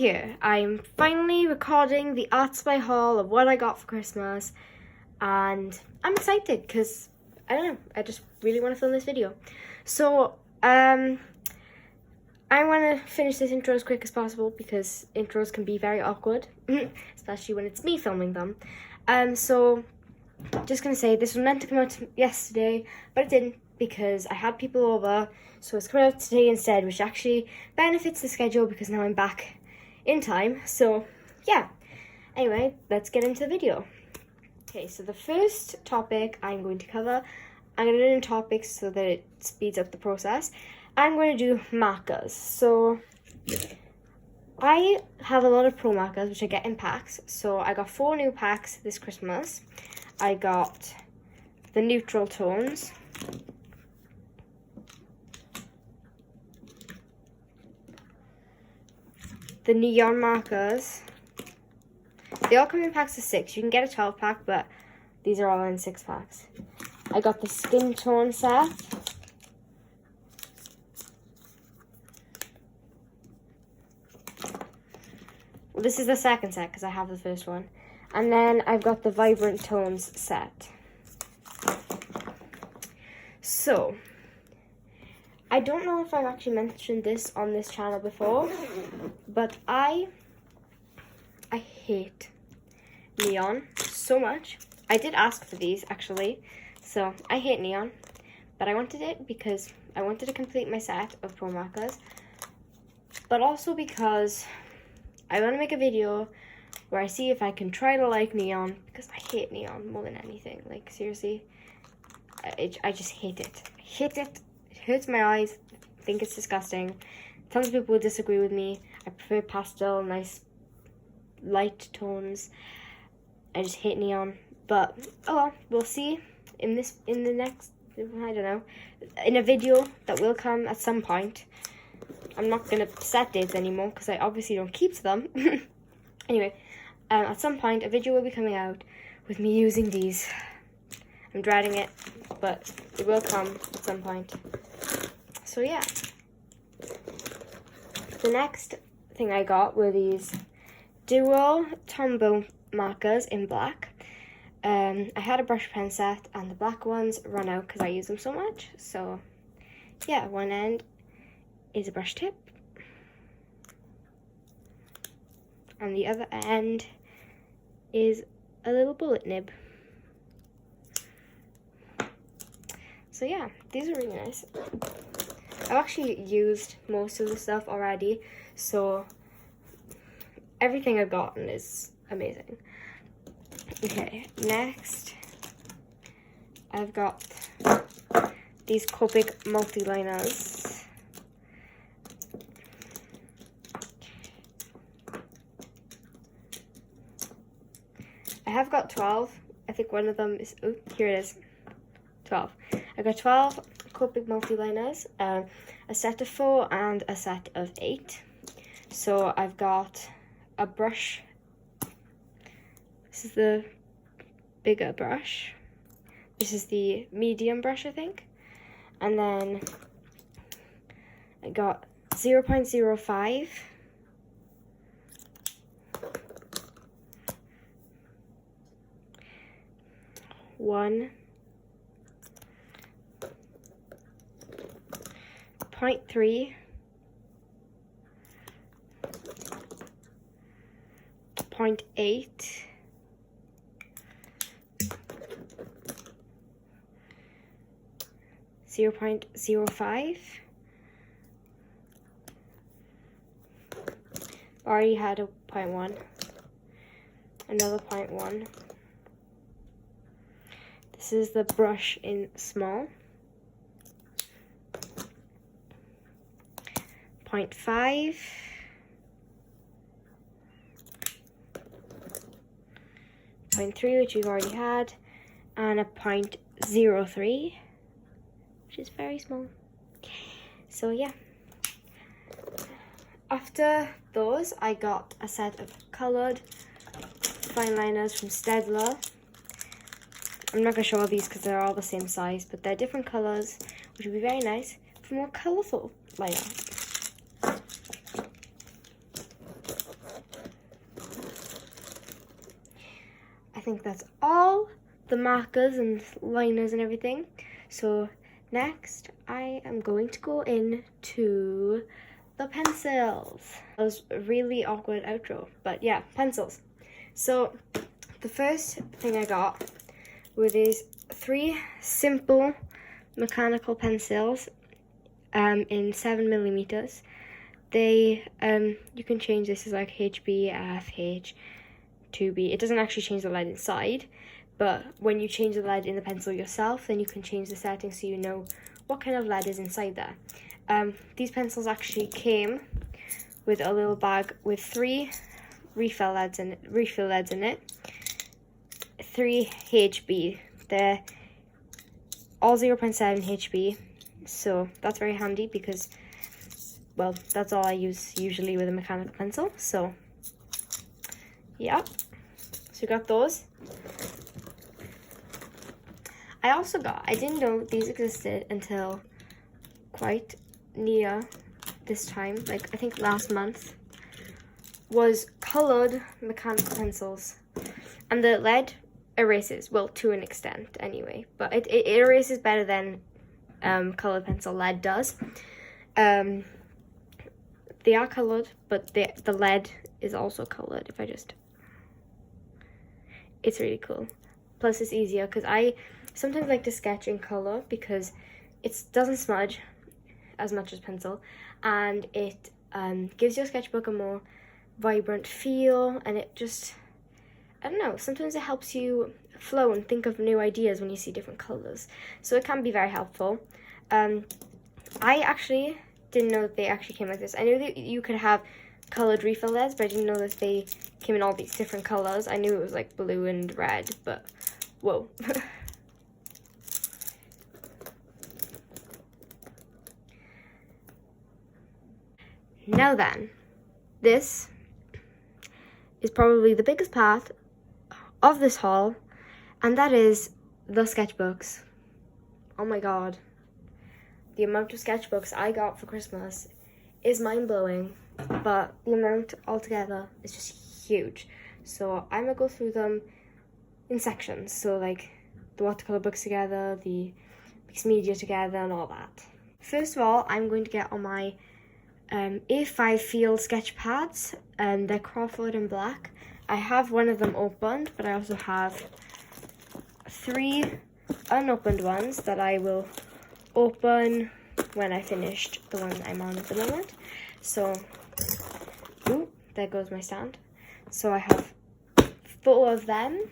here. I'm finally recording the art supply haul of what I got for Christmas, and I'm excited because I don't know, I just really want to film this video. So I want to finish this intro as quick as possible because intros can be very awkward, especially when it's me filming them. So just gonna say this was meant to come out yesterday, but it didn't because I had people over, so it's coming out today instead, which actually benefits the schedule because now I'm back in time. So yeah, anyway, let's get into the video. Okay, so the first topic I'm going to cover, I'm going to do it in topics so that it speeds up the process. I'm going to do markers. So I have a lot of pro markers which I get in packs. So I got 4 new packs this Christmas. I got the neutral tones, the neon markers. They all come in packs of 6. You can get a 12 pack, but these are all in 6 packs. I got the skin tone set. Well, this is the second set because I have the first one. And then I've got the vibrant tones set. So, I don't know if I've actually mentioned this on this channel before, but I hate neon so much. I did ask for these actually, so I hate neon, but I wanted it because I wanted to complete my set of pro markers, but also because I want to make a video where I see if I can try to like neon, because I hate neon more than anything. Like, seriously, I just hate it. I hate it. It hurts my eyes. I think it's disgusting. Tons of people would disagree with me. I prefer pastel, nice light tones. I just hate neon. But oh well, we'll see in the next, I don't know, in a video that will come at some point. I'm not gonna set dates anymore because I obviously don't keep to them. Anyway, at some point a video will be coming out with me using these. I'm dreading it, but it will come at some point. So yeah. The next thing I got were these dual Tombow markers in black. I had a brush pen set and the black ones run out because I use them so much. So yeah, one end is a brush tip and the other end is a little bullet nib. So yeah, these are really nice. I've actually used most of the stuff already, so everything I've gotten is amazing. Okay, next I've got these Copic multi-liners. I have got 12. I think one of them is, oh, here it is, 12. I got 12 Copic multi-liners, a set of 4 and a set of 8. So I've got a brush. This is the bigger brush. This is the medium brush, I think. And then I got 0.05. One. 0.3. 0.8. 0.05. Already had a 0.1. Another 0.1. This is the brush in small. 0.5. 0.3, which we've already had, and a 0.03, which is very small. So yeah. After those, I got a set of coloured fine liners from Staedtler. I'm not going to show all these because they're all the same size, but they're different colours, which would be very nice for more colourful liner. think that's all the markers and liners and everything. So next I am going to go into the pencils. That was a really awkward outro, but yeah, pencils. So the first thing I got were these 3 simple mechanical pencils in 7mm. They you can change this as like HB, F, H, 2B. It doesn't actually change the lead inside, but when you change the lead in the pencil yourself, then you can change the settings so you know what kind of lead is inside there. These pencils actually came with a little bag with 3 refill leads in it, 3 HB. They're all 0.7 HB, so that's very handy because, well, that's all I use usually with a mechanical pencil. So yeah, so we got those. I didn't know these existed until quite near this time, like I think last month, was coloured mechanical pencils. And the lead erases, well, to an extent anyway, but it erases better than coloured pencil lead does. They are coloured, but the lead is also coloured. It's really cool. Plus it's easier because I sometimes like to sketch in colour because it doesn't smudge as much as pencil, and it gives your sketchbook a more vibrant feel, and it just, I don't know, sometimes it helps you flow and think of new ideas when you see different colours. So it can be very helpful. I actually didn't know that they actually came like this. I knew that you could have coloured refill leads, but I didn't know that they came in all these different colours. I knew it was like blue and red, but whoa. Now then, this is probably the biggest part of this haul, and that is the sketchbooks. Oh my god. The amount of sketchbooks I got for Christmas is mind-blowing, but the amount altogether is just huge. So I'm gonna go through them in sections. So like the watercolor books together, the mixed media together, and all that. First of all, I'm going to get on my A5 Field sketch pads. They're Crawford and black. I have one of them opened, but I also have 3 unopened ones that I will open when I finished the one I'm on at the moment. So, ooh, there goes my stand. So I have 4 of them.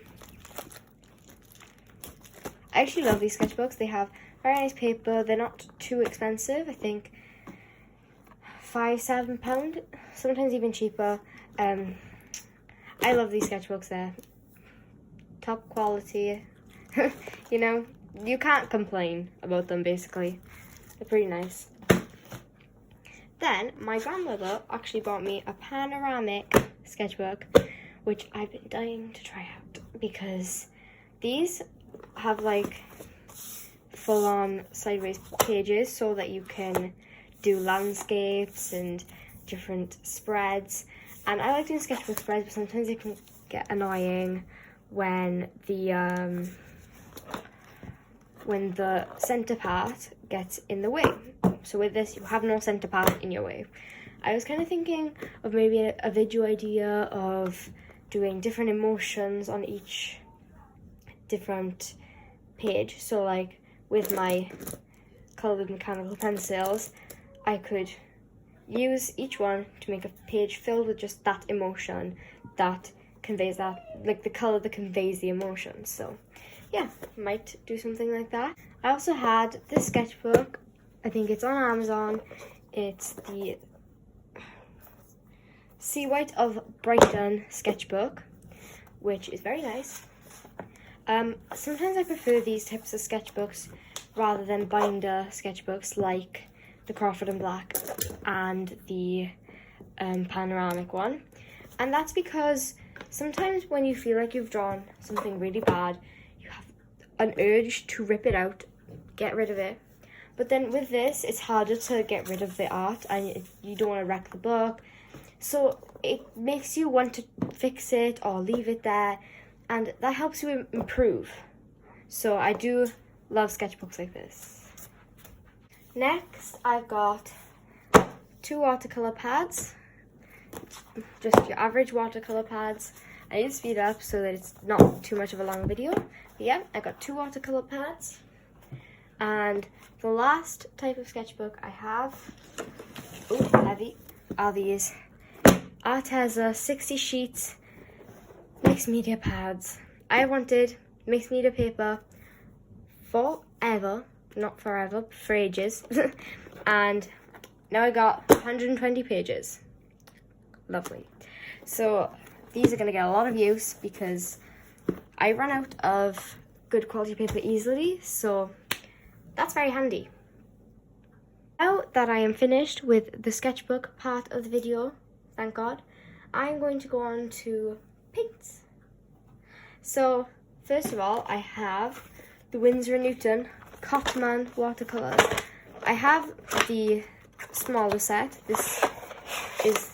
I actually love these sketchbooks. They have very nice paper. They're not too expensive. I think £5-7, sometimes even cheaper. I love these sketchbooks. They're top quality. You know, you can't complain about them, basically. They're pretty nice. Then my grandmother actually bought me a panoramic sketchbook, which I've been dying to try out because these have like full-on sideways pages so that you can do landscapes and different spreads. And I like doing sketchbook spreads, but sometimes it can get annoying when the center part gets in the way. So with this, you have no center part in your way. I was kind of thinking of maybe a video idea of doing different emotions on each different page. So like with my colored mechanical pencils, I could use each one to make a page filled with just that emotion that conveys that, like the color that conveys the emotion. So yeah, might do something like that. I also had this sketchbook. I think it's on Amazon. It's the Sea White of Brighton sketchbook, which is very nice. Sometimes I prefer these types of sketchbooks rather than binder sketchbooks like the Crawford and Black and the panoramic one. And that's because sometimes when you feel like you've drawn something really bad, you have an urge to rip it out, get rid of it. But then with this, it's harder to get rid of the art, and you don't want to wreck the book. So it makes you want to fix it or leave it there. and that helps you improve. So I do love sketchbooks like this. Next, I've got 2 watercolor pads, just your average watercolor pads. I need to speed it up so that it's not too much of a long video. But yeah, I got 2 watercolor pads. And the last type of sketchbook I have, heavy, are these Arteza 60 sheets mixed media pads. I wanted mixed media paper forever, not forever, for ages. And now I got 120 pages. Lovely. So these are going to get a lot of use because I run out of good quality paper easily, so that's very handy. Now that I am finished with the sketchbook part of the video, thank God, I'm going to go on to paints. So first of all, I have the Winsor & Newton Cotman watercolors. I have the smaller set. This is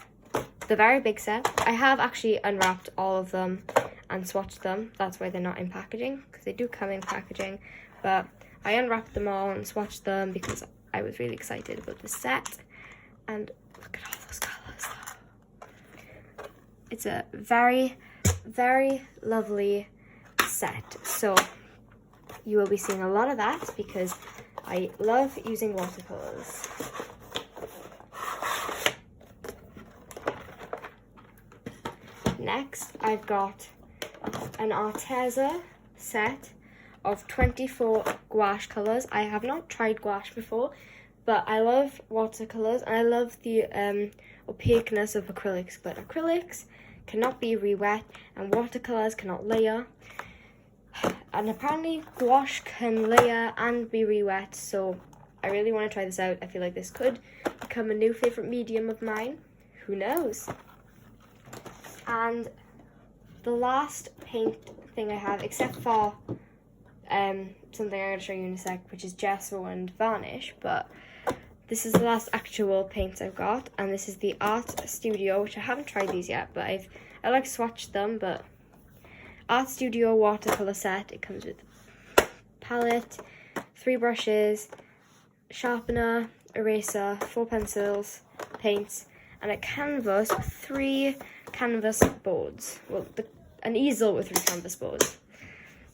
the very big set. I have actually unwrapped all of them and swatched them. That's why they're not in packaging, because they do come in packaging, but I unwrapped them all and swatched them because I was really excited about the set. And look at all those colors. It's a very, very lovely set. So you will be seeing a lot of that because I love using watercolors. Next, I've got an Arteza set of 24 gouache colors. I have not tried gouache before, but I love watercolors and I love the opaqueness of acrylics. But acrylics cannot be re-wet and watercolors cannot layer. And apparently gouache can layer and be re-wet, so I really want to try this out. I feel like this could become a new favourite medium of mine. Who knows? And the last paint thing I have, except for something I'm going to show you in a sec, which is gesso and varnish, but this is the last actual paints I've got, and this is the Art Studio, which I haven't tried these yet, but I like swatched them. But Art Studio watercolor set. It comes with palette, 3 brushes, sharpener, eraser, 4 pencils, paints, and a canvas with 3 canvas boards. Well, an easel with 3 canvas boards.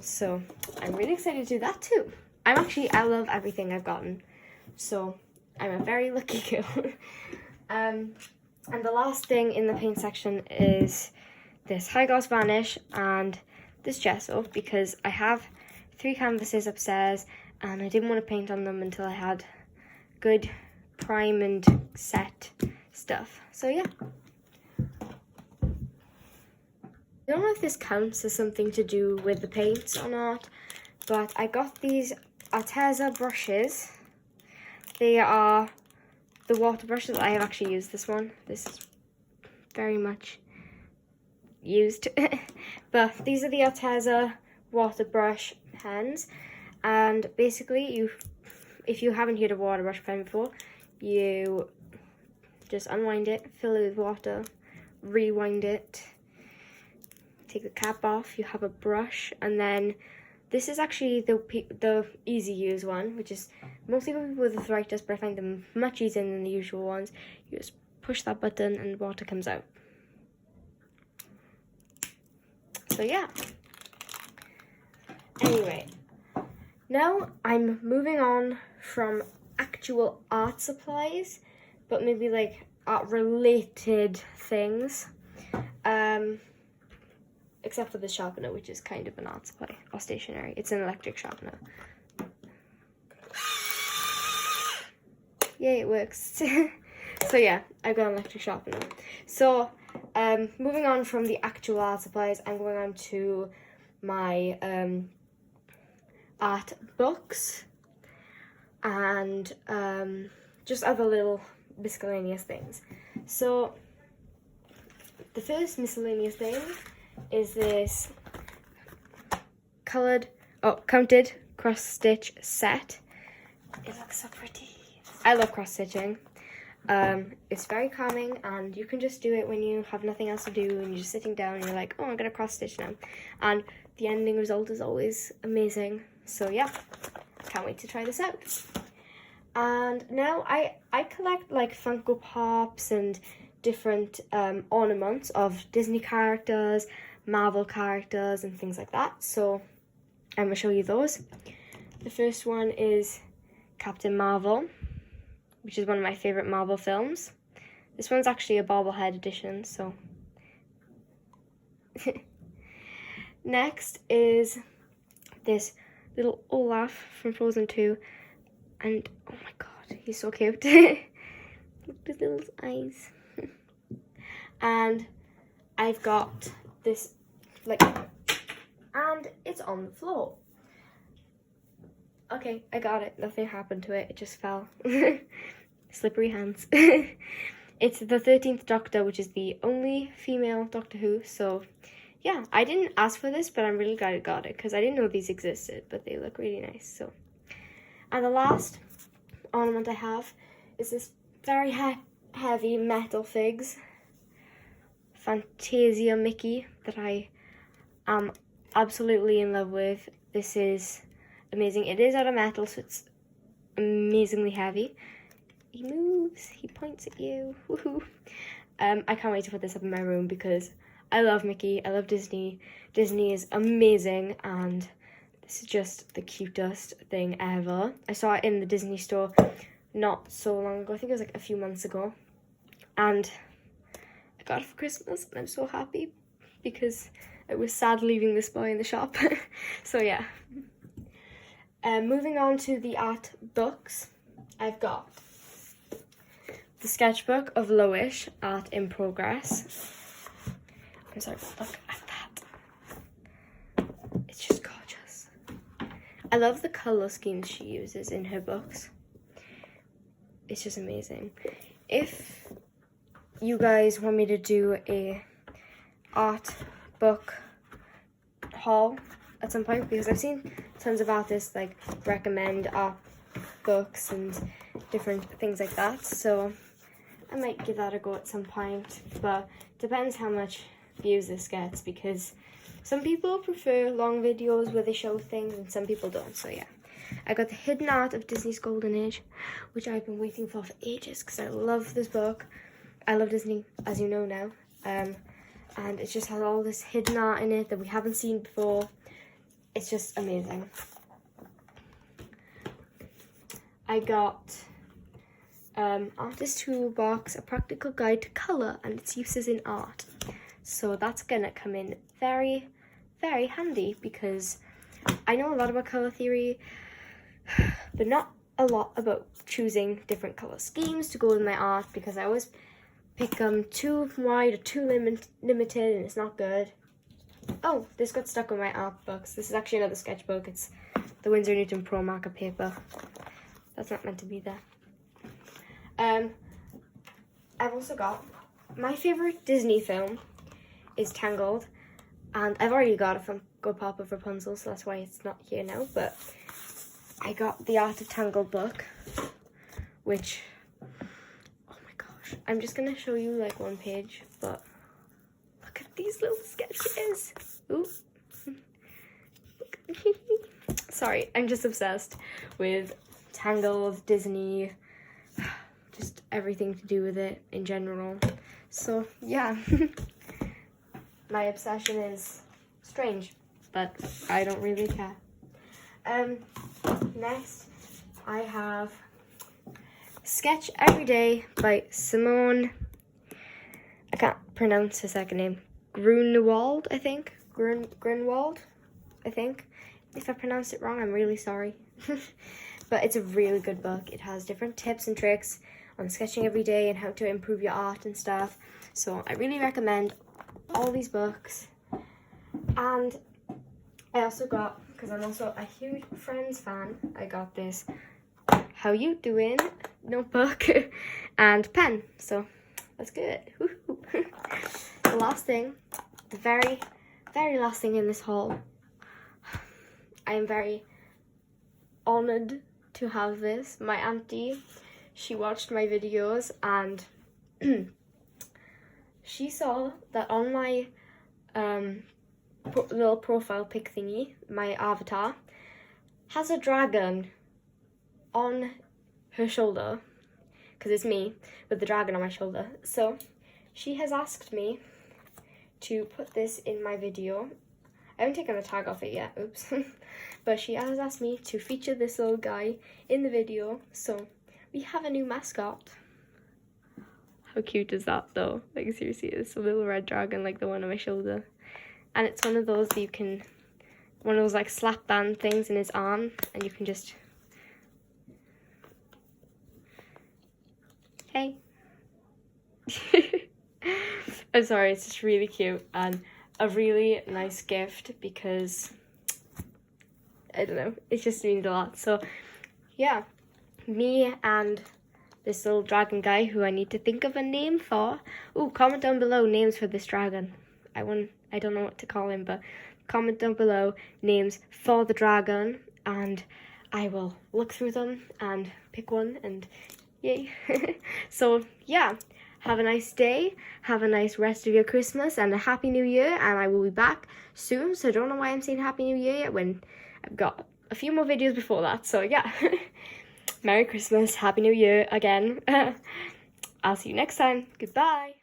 So I'm really excited to do that too. I love everything I've gotten. So I'm a very lucky girl. And the last thing in the paint section is this high gloss varnish and this gesso, because I have 3 canvases upstairs and I didn't want to paint on them until I had good prime and set stuff. So yeah. I don't know if this counts as something to do with the paints or not, but I got these Arteza brushes. They are the water brushes. I have actually used this one. This is very much used. But these are the Arteza water brush pens, and basically if you haven't used a water brush pen before, you just unwind it, fill it with water, rewind it, take the cap off, you have a brush, and then this is actually the easy use one, which is mostly for people with arthritis, but I find them much easier than the usual ones. You just push that button and water comes out. So yeah. Anyway, now I'm moving on from actual art supplies, but maybe like art related things. Except for the sharpener, which is kind of an art supply or stationery. It's an electric sharpener. Yay, it works. So yeah, I've got an electric sharpener. So moving on from the actual art supplies, I'm going on to my art books and just other little miscellaneous things. So the first miscellaneous thing is this counted cross stitch set. It looks so pretty. I love cross stitching. It's very calming, and you can just do it when you have nothing else to do and you're just sitting down and you're like, oh, I'm gonna cross stitch now, and the ending result is always amazing. So yeah, can't wait to try this out. And now I collect like Funko Pops and different ornaments of Disney characters, Marvel characters, and things like that. So I'm gonna show you those. The first one is Captain Marvel, which is one of my favorite Marvel films. This one's actually a bobblehead edition, so. Next is this little Olaf from Frozen 2, and oh my god, he's so cute. Look at his little eyes. And I've got this, like, and it's on the floor. Okay, I got it. Nothing happened to it. It just fell. Slippery hands. It's the 13th Doctor, which is the only female Doctor Who. So, yeah, I didn't ask for this, but I'm really glad I got it because I didn't know these existed, but they look really nice. So, and the last ornament I have is this very heavy metal figs, Fantasia Mickey, that I am absolutely in love with. This is amazing. It is out of metal, so it's amazingly heavy. He moves, he points at you. Woohoo. I can't wait to put this up in my room because I love Mickey, I love Disney. Disney is amazing, and this is just the cutest thing ever. I saw it in the Disney store not so long ago. I think it was like a few months ago. And I got it for Christmas, and I'm so happy because I was sad leaving this boy in the shop. So yeah. Moving on to the art books, I've got the sketchbook of Loish, Art in Progress. I'm sorry, look at that. It's just gorgeous. I love the colour schemes she uses in her books. It's just amazing. If you guys want me to do a art book haul at some point, because I've seen tons of artists like recommend art books and different things like that, so I might give that a go at some point, but depends how much views this gets, because some people prefer long videos where they show things and some people don't. So yeah, I got the Hidden Art of Disney's Golden Age, which I've been waiting for ages because I love this book. I love Disney, as you know now, and it just has all this hidden art in it that we haven't seen before. It's just amazing. I got Artist Toolbox, a practical guide to colour and its uses in art. So that's gonna come in very, very handy because I know a lot about colour theory, but not a lot about choosing different colour schemes to go with my art, because I always pick them too wide or too limited and it's not good. Oh, this got stuck on my art books. This is actually another sketchbook. It's the Winsor Newton Pro marker paper. That's not meant to be there. I've also got my favourite Disney film is Tangled, and I've already got a Funko Pop of Rapunzel, so that's why it's not here now, but I got the Art of Tangled book, which, oh my gosh, I'm just going to show you like one page, but look at these little sketches. Ooh. Sorry, I'm just obsessed with Tangled, Disney, just everything to do with it in general. So yeah, my obsession is strange, but I don't really care. Next, I have Sketch Every Day by Simone, I can't pronounce her second name, Grunewald, I think. Grunwald, I think. If I pronounced it wrong, I'm really sorry. But it's a really good book. It has different tips and tricks on sketching every day and how to improve your art and stuff. So I really recommend all these books. And I also got, because I'm also a huge Friends fan, I got this How You Doing notebook and pen. So that's good. The last thing, the very, very last thing in this haul, I am very honoured to have this. My auntie, she watched my videos and she saw that on my little profile pic thingy, my avatar has a dragon on her shoulder, because it's me with the dragon on my shoulder. So she has asked me to put this in my video. I haven't taken the tag off it yet, oops. But she has asked me to feature this little guy in the video, so we have a new mascot. How cute is that though? Like seriously, it's a little red dragon like the one on my shoulder. And it's one of those that you can, one of those like slap band things in his arm, and you can just, hey. I'm sorry, it's just really cute and a really nice gift because, I don't know, it just means a lot. So yeah, me and this little dragon guy who I need to think of a name for. Ooh, comment down below names for this dragon. I don't know what to call him, but comment down below names for the dragon and I will look through them and pick one and yay. So yeah, have a nice day, have a nice rest of your Christmas and a Happy New Year, and I will be back soon, so I don't know why I'm saying Happy New Year yet when I've got a few more videos before that. So yeah, Merry Christmas, Happy New Year again. I'll see you next time. Goodbye.